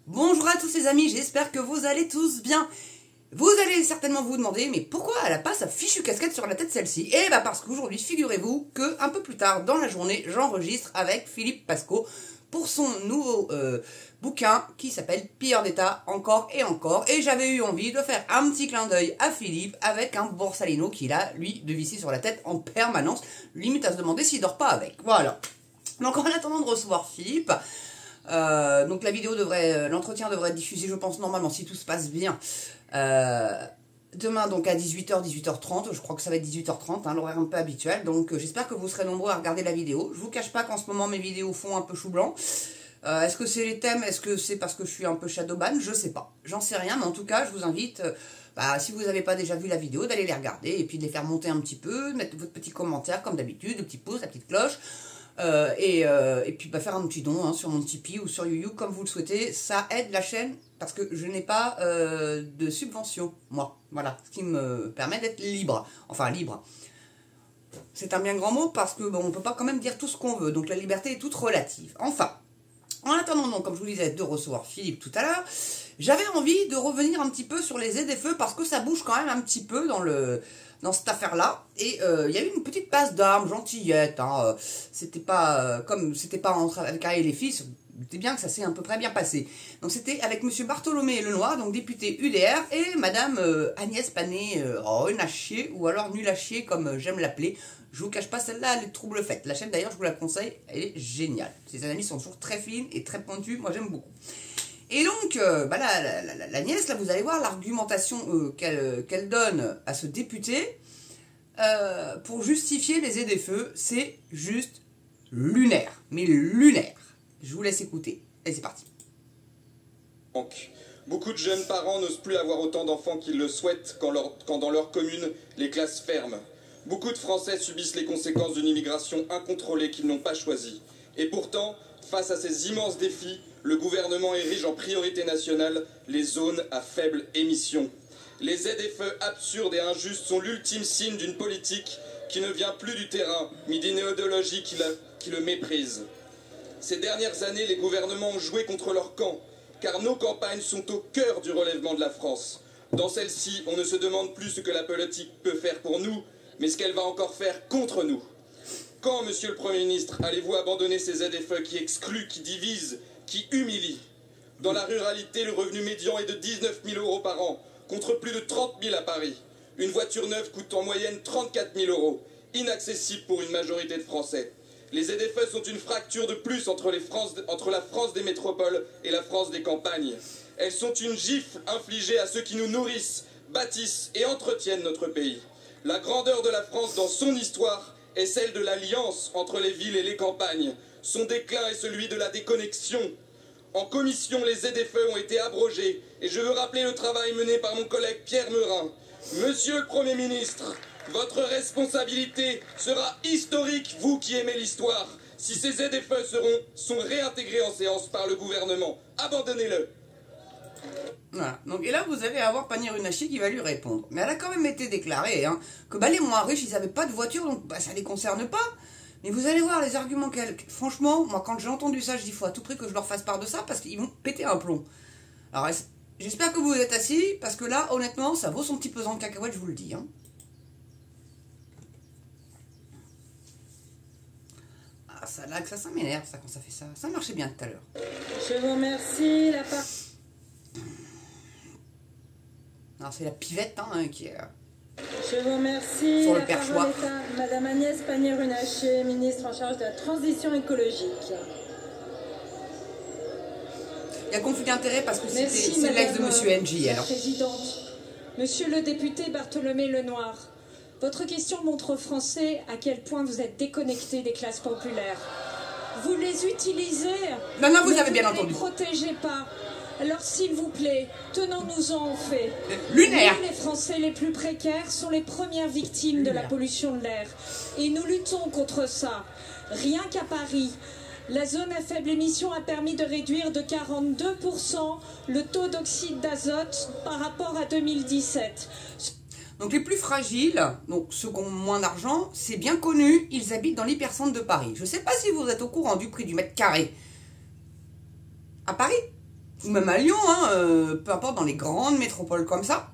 Bonjour à tous les amis, j'espère que vous allez tous bien. Vous allez certainement vous demander, mais pourquoi elle n'a pas sa fichue casquette sur la tête celle-ci? Eh bien parce qu'aujourd'hui, figurez-vous que un peu plus tard dans la journée, j'enregistre avec Philippe Pasco pour son nouveau bouquin qui s'appelle Pilleurs d'État, encore et encore. Et j'avais eu envie de faire un petit clin d'œil à Philippe avec un Borsalino qu'il a, lui, de visser sur la tête en permanence. Limite à se demander s'il dort pas avec. Voilà. Donc en attendant de recevoir Philippe, donc la vidéo devrait, l'entretien devrait être diffusé, je pense, normalement, si tout se passe bien. Demain, donc à 18h, 18h30, je crois que ça va être 18h30, hein, l'horaire un peu habituel. Donc j'espère que vous serez nombreux à regarder la vidéo. Je vous cache pas qu'en ce moment, mes vidéos font un peu chou blanc. Est-ce que c'est les thèmes? Est-ce que c'est parce que je suis un peu shadowban? Je sais pas. J'en sais rien, mais en tout cas, je vous invite, si vous n'avez pas déjà vu la vidéo, d'aller les regarder et puis de les faire monter un petit peu, de mettre votre petit commentaire comme d'habitude, le petit pouce, la petite cloche. Et puis faire un petit don sur mon Tipeee ou sur YouYou comme vous le souhaitez, ça aide la chaîne parce que je n'ai pas de subvention, moi, voilà, ce qui me permet d'être libre, enfin libre, c'est un bien grand mot parce que on peut pas quand même dire tout ce qu'on veut, donc la liberté est toute relative. Enfin, en attendant donc, comme je vous disais, de recevoir Philippe tout à l'heure, j'avais envie de revenir un petit peu sur les ZFE parce que ça bouge quand même un petit peu dans cette affaire-là. Et il y a eu une petite passe d'armes gentillette. Hein, c'était pas comme c'était pas avec Ariel et les fils. C'était bien que ça s'est à peu près bien passé. Donc c'était avec Monsieur Bartholomé Lenoir, donc député UDR, et Madame Agnès Pannier-Runacher, ou alors nul à chier comme j'aime l'appeler. Je vous cache pas, celle-là, elle est trouble faite. La chaîne d'ailleurs, je vous la conseille, elle est géniale. Ses analyses sont toujours très fines et très pointues. Moi, j'aime beaucoup. Et donc, la nièce, là, vous allez voir l'argumentation qu'elle donne à ce député pour justifier les ZFE, c'est juste lunaire. Mais lunaire. Je vous laisse écouter. Et c'est parti. Beaucoup de jeunes parents n'osent plus avoir autant d'enfants qu'ils le souhaitent quand dans leur commune, les classes ferment. Beaucoup de Français subissent les conséquences d'une immigration incontrôlée qu'ils n'ont pas choisie. Et pourtant, face à ces immenses défis, le gouvernement érige en priorité nationale les zones à faible émission. Les ZFE absurdes et injustes sont l'ultime signe d'une politique qui ne vient plus du terrain, mais d'une idéologie qui le méprise. Ces dernières années, les gouvernements ont joué contre leur camp, car nos campagnes sont au cœur du relèvement de la France. Dans celle-ci, on ne se demande plus ce que la politique peut faire pour nous, mais ce qu'elle va encore faire contre nous. Quand, monsieur le Premier ministre, allez-vous abandonner ces ZFE qui excluent, qui divisent, qui humilient? Dans la ruralité, le revenu médian est de 19 000 € par an, contre plus de 30 000 à Paris. Une voiture neuve coûte en moyenne 34 000 €, inaccessible pour une majorité de Français. Les ZFE sont une fracture de plus entre la France des métropoles et la France des campagnes. Elles sont une gifle infligée à ceux qui nous nourrissent, bâtissent et entretiennent notre pays. La grandeur de la France dans son histoire est celle de l'alliance entre les villes et les campagnes. Son déclin est celui de la déconnexion. En commission, les ZFE ont été abrogés et je veux rappeler le travail mené par mon collègue Pierre Meurin. Monsieur le Premier ministre, votre responsabilité sera historique, vous qui aimez l'histoire, si ces ZFE sont réintégrés en séance par le gouvernement. Abandonnez-le. Voilà. Donc, et là, vous allez avoir Pannier-Runacher qui va lui répondre. Mais elle a quand même été déclarée que les moins riches, ils n'avaient pas de voiture, donc ça ne les concerne pas. Mais vous allez voir les arguments qu'elle... Franchement, moi, quand j'ai entendu ça, je dis, il faut à tout prix que je leur fasse part de ça, parce qu'ils vont péter un plomb. Alors, j'espère que vous êtes assis, parce que là, honnêtement, ça vaut son petit pesant de cacahuètes, je vous le dis. Ah, ça lag, ça m'énerve, ça, quand ça fait ça. Ça marchait bien tout à l'heure. Je vous remercie. Alors, c'est la pivette qui est... Je vous remercie. Sur le perchoir. Madame Agnès Pannier-Runacher, ministre en charge de la transition écologique. Il y a conflit d'intérêt parce que c'est Merci, l'ex de Monsieur NJ. la présidente. Monsieur le député Bartholomé Lenoir, votre question montre aux Français à quel point vous êtes déconnecté des classes populaires. Vous les utilisez, non, vous mais avez bien vous ne entendu. les protégez pas. Alors s'il vous plaît, tenons-nous-en au fait. Lunaire. Nous, les Français les plus précaires, sont les premières victimes de la pollution de l'air. Et nous luttons contre ça. Rien qu'à Paris, la zone à faible émission a permis de réduire de 42% le taux d'oxyde d'azote par rapport à 2017. Donc les plus fragiles, donc ceux qui ont moins d'argent, c'est bien connu, ils habitent dans l'hypercentre de Paris. Je ne sais pas si vous êtes au courant du prix du mètre carré. À Paris, ou même à Lyon, hein, peu importe, dans les grandes métropoles comme ça,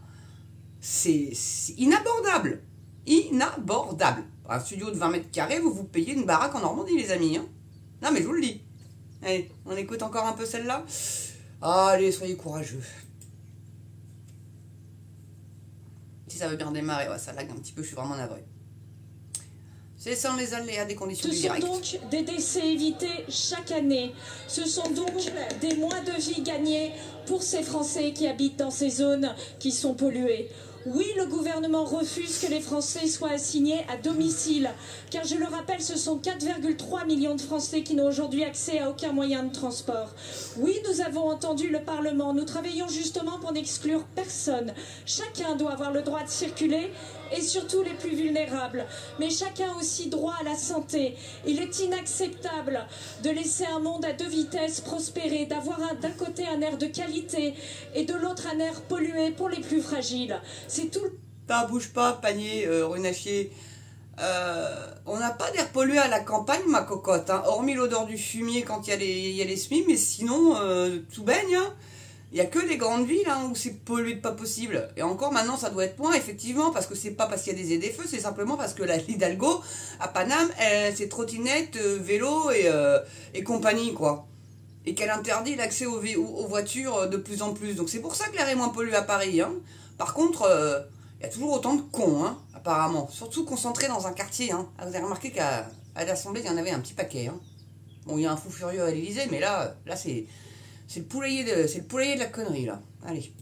c'est inabordable. Inabordable. Un studio de 20 mètres carrés, vous vous payez une baraque en Normandie, les amis. Hein. Non, mais je vous le dis. Allez, on écoute encore un peu celle-là. Allez, soyez courageux. Si ça veut bien démarrer, ouais, ça lag un petit peu, je suis vraiment navré. C'est sans les aléas des conditions du direct. Ce sont donc des décès évités chaque année. Ce sont donc des mois de vie gagnés pour ces Français qui habitent dans ces zones qui sont polluées. Oui, le gouvernement refuse que les Français soient assignés à domicile, car je le rappelle, ce sont 4,3 millions de Français qui n'ont aujourd'hui accès à aucun moyen de transport. Oui, nous avons entendu le Parlement, nous travaillons justement pour n'exclure personne. Chacun doit avoir le droit de circuler, et surtout les plus vulnérables. Mais chacun a aussi droit à la santé. Il est inacceptable de laisser un monde à deux vitesses prospérer, d'avoir d'un côté un air de qualité et de l'autre un air pollué pour les plus fragiles. C'est tout. Bouge pas, panier, Runachier. On n'a pas d'air pollué à la campagne, ma cocotte. Hein. Hormis l'odeur du fumier quand il y a les semis, mais sinon, tout baigne. Hein. Il n'y a que les grandes villes hein, où c'est pollué de pas possible. Et encore maintenant, ça doit être moins, effectivement, parce que c'est pas parce qu'il y a des feux, c'est simplement parce que la Hidalgo, à Paname, c'est trottinette, vélo et compagnie, quoi. Et qu'elle interdit l'accès aux voitures de plus en plus. Donc c'est pour ça que l'air est moins pollué à Paris. Hein. Par contre, il y a toujours autant de cons, hein, apparemment. Surtout concentrés dans un quartier. Hein. Vous avez remarqué qu'à l'Assemblée, il y en avait un petit paquet. Hein. Bon, il y a un fou furieux à l'Élysée, mais là c'est... C'est le poulailler de la connerie, là. Allez.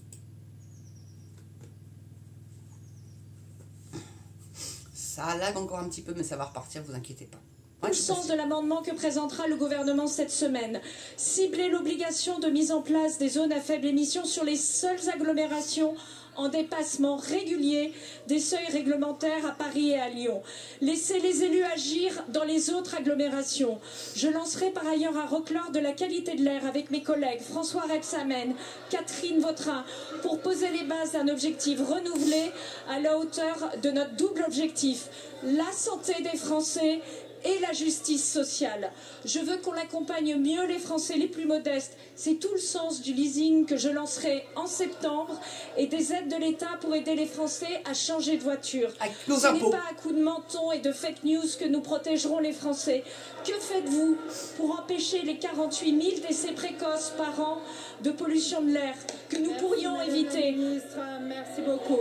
Ça lag encore un petit peu, mais ça va repartir, vous inquiétez pas. Ouais, le sens de l'amendement que présentera le gouvernement cette semaine. Cibler l'obligation de mise en place des zones à faible émission sur les seules agglomérations en dépassement régulier des seuils réglementaires à Paris et à Lyon. Laissez les élus agir dans les autres agglomérations. Je lancerai par ailleurs un reclore de la qualité de l'air avec mes collègues François Rebsamen, Catherine Vautrin, pour poser les bases d'un objectif renouvelé à la hauteur de notre double objectif, la santé des Français et la justice sociale. Je veux qu'on accompagne mieux les Français les plus modestes. C'est tout le sens du leasing que je lancerai en septembre et des aides de l'État pour aider les Français à changer de voiture. Ce n'est pas à coup de menton et de fake news que nous protégerons les Français. Que faites-vous pour empêcher les 48 000 décès précoces par an de pollution de l'air que nous pourrions éviter? Merci beaucoup.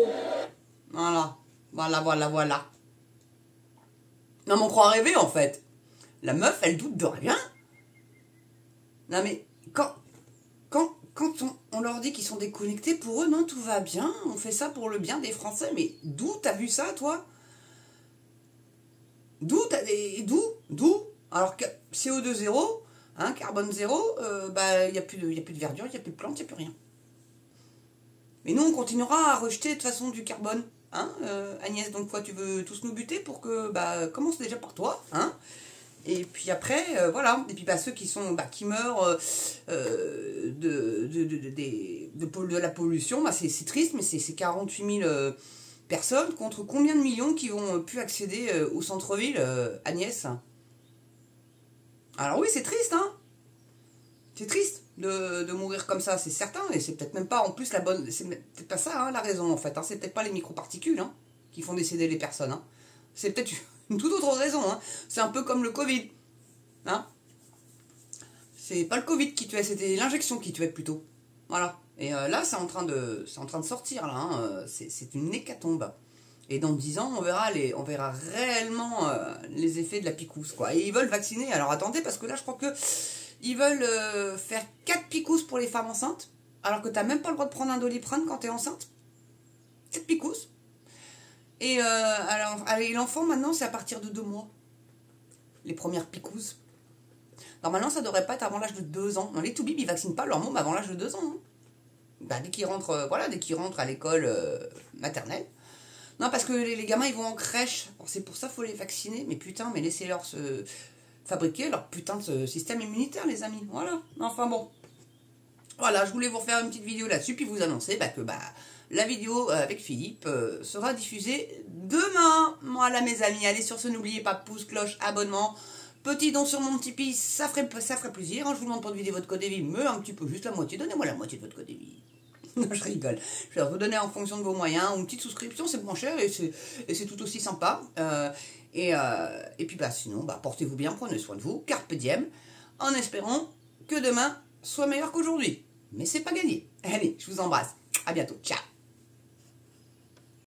Voilà. Non, mais on croit rêver, en fait. La meuf, elle doute de rien. Non, mais quand on leur dit qu'ils sont déconnectés, pour eux, non, tout va bien. On fait ça pour le bien des Français. Mais d'où t'as vu ça, toi? D'où? Alors que CO2 zéro, hein, carbone zéro, il n'y a plus de verdure, il n'y a plus de plantes, il n'y a plus rien. Mais nous, on continuera à rejeter de toute façon du carbone. Hein, Agnès, donc toi tu veux tous nous buter pour que commence déjà par toi, hein, et puis après voilà, et puis ceux qui meurent de la pollution, c'est triste, mais c'est 48 000 personnes contre combien de millions qui vont plus accéder au centre-ville, Agnès? Alors oui, c'est triste, hein, c'est triste de mourir comme ça, c'est certain, et c'est peut-être même pas en plus la bonne, c'est peut-être pas ça hein, la raison en fait, hein, c'est peut-être pas les microparticules hein, qui font décéder les personnes, hein. C'est peut-être une toute autre raison, hein. C'est un peu comme le Covid, hein. C'est pas le Covid qui tuait, c'était l'injection qui tuait plutôt, voilà, et là c'est en train de sortir là, hein. C'est une hécatombe, et dans 10 ans on verra réellement les effets de la picouse quoi, et ils veulent vacciner, alors attendez parce que là je crois que ils veulent faire 4 picousses pour les femmes enceintes, alors que tu n'as même pas le droit de prendre un Doliprane quand tu es enceinte. 4 picousses. Et l'enfant, maintenant, c'est à partir de 2 mois. Les premières picousses. Normalement, ça ne devrait pas être avant l'âge de 2 ans. Non, les toubibs, ils ne vaccinent pas leur môme avant l'âge de 2 ans. Hein. Dès qu'ils rentrent à l'école maternelle. Non, parce que les gamins, ils vont en crèche. C'est pour ça qu'il faut les vacciner. Mais putain, laissez-leur fabriquer leur putain de système immunitaire, les amis. Voilà. Enfin bon. Voilà, je voulais vous refaire une petite vidéo là-dessus, puis vous annoncer que la vidéo avec Philippe sera diffusée demain. Voilà, mes amis. Allez sur ce, n'oubliez pas, pouce, cloche, abonnement, Petit don sur mon Tipeee, ça ferait plaisir. Hein. Je vous demande pas de vider votre code EVI, mais un petit peu, juste la moitié. Donnez-moi la moitié de votre code EVI. Non, je rigole. Je vais vous donner en fonction de vos moyens. Une petite souscription, c'est moins cher et c'est tout aussi sympa. Et puis sinon, portez-vous bien, prenez soin de vous. Carpe diem, en espérant que demain soit meilleur qu'aujourd'hui. Mais c'est pas gagné. Allez, je vous embrasse. À bientôt. Ciao.